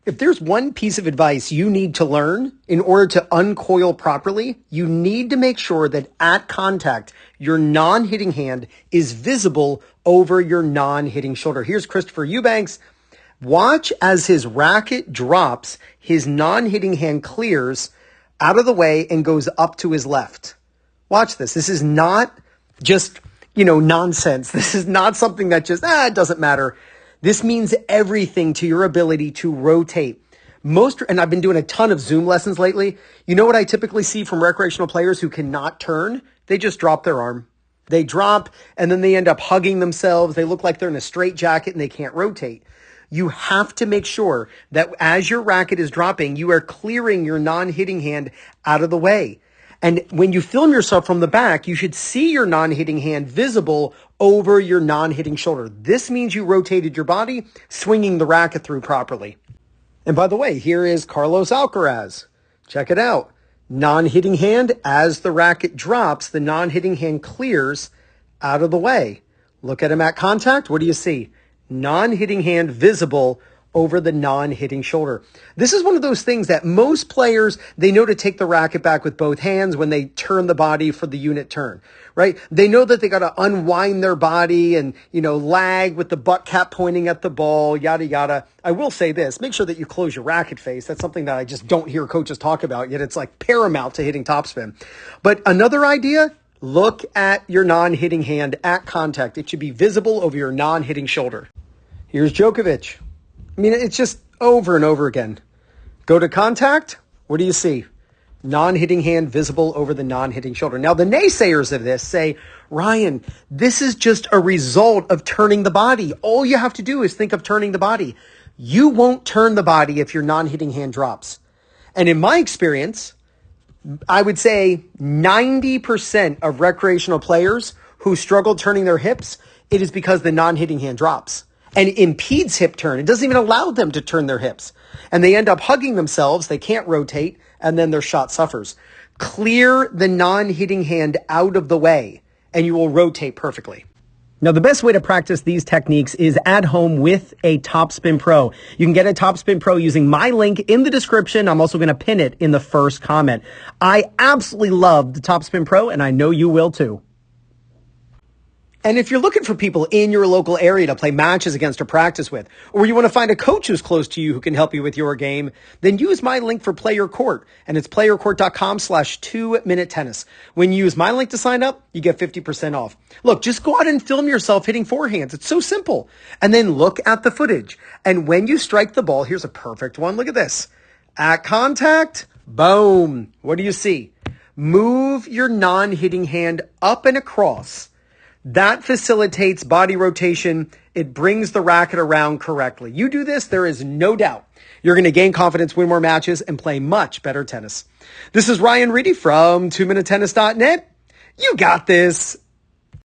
If there's one piece of advice you need to learn in order to uncoil properly, you need to make sure that at contact, your non-hitting hand is visible over your non-hitting shoulder. Here's Christopher Eubanks. Watch as his racket drops, his non-hitting hand clears out of the way and goes up to his left. Watch this. This is not just, nonsense. This is not something that just, it doesn't matter. This means everything to your ability to rotate. And I've been doing a ton of Zoom lessons lately. You know what I typically see from recreational players who cannot turn? They just drop their arm. They drop and then they end up hugging themselves. They look like they're in a straitjacket and they can't rotate. You have to make sure that as your racket is dropping, you are clearing your non-hitting hand out of the way. And when you film yourself from the back, you should see your non-hitting hand visible over your non-hitting shoulder. This means you rotated your body, swinging the racket through properly. And by the way, here is Carlos Alcaraz. Check it out. Non-hitting hand, as the racket drops, the non-hitting hand clears out of the way. Look at him at contact. What do you see? Non-hitting hand visible over the non-hitting shoulder. This is one of those things that most players, they know to take the racket back with both hands when they turn the body for the unit turn, right? They know that they got to unwind their body and, lag with the butt cap pointing at the ball, yada, yada. I will say this, make sure that you close your racket face. That's something that I just don't hear coaches talk about, yet it's like paramount to hitting topspin. But another idea, look at your non-hitting hand at contact. It should be visible over your non-hitting shoulder. Here's Djokovic. It's just over and over again. Go to contact. What do you see? Non-hitting hand visible over the non-hitting shoulder. Now, the naysayers of this say, Ryan, this is just a result of turning the body. All you have to do is think of turning the body. You won't turn the body if your non-hitting hand drops. And in my experience, I would say 90% of recreational players who struggle turning their hips, it is because the non-hitting hand drops and impedes hip turn. It doesn't even allow them to turn their hips. And they end up hugging themselves. They can't rotate. And then their shot suffers. Clear the non-hitting hand out of the way and you will rotate perfectly. Now, the best way to practice these techniques is at home with a Topspin Pro. You can get a Topspin Pro using my link in the description. I'm also going to pin it in the first comment. I absolutely love the Topspin Pro and I know you will too. And if you're looking for people in your local area to play matches against or practice with, or you want to find a coach who's close to you who can help you with your game, then use my link for PlayYourCourt, and it's playyourcourt.com/2-minute tennis. When you use my link to sign up, you get 50% off. Look, just go out and film yourself hitting forehands. It's so simple. And then look at the footage. And when you strike the ball, here's a perfect one. Look at this. At contact, boom. What do you see? Move your non-hitting hand up and across. That facilitates body rotation. It brings the racket around correctly. You do this, there is no doubt you're going to gain confidence, win more matches, and play much better tennis. This is Ryan Reedy from 2minutetennis.net. You got this.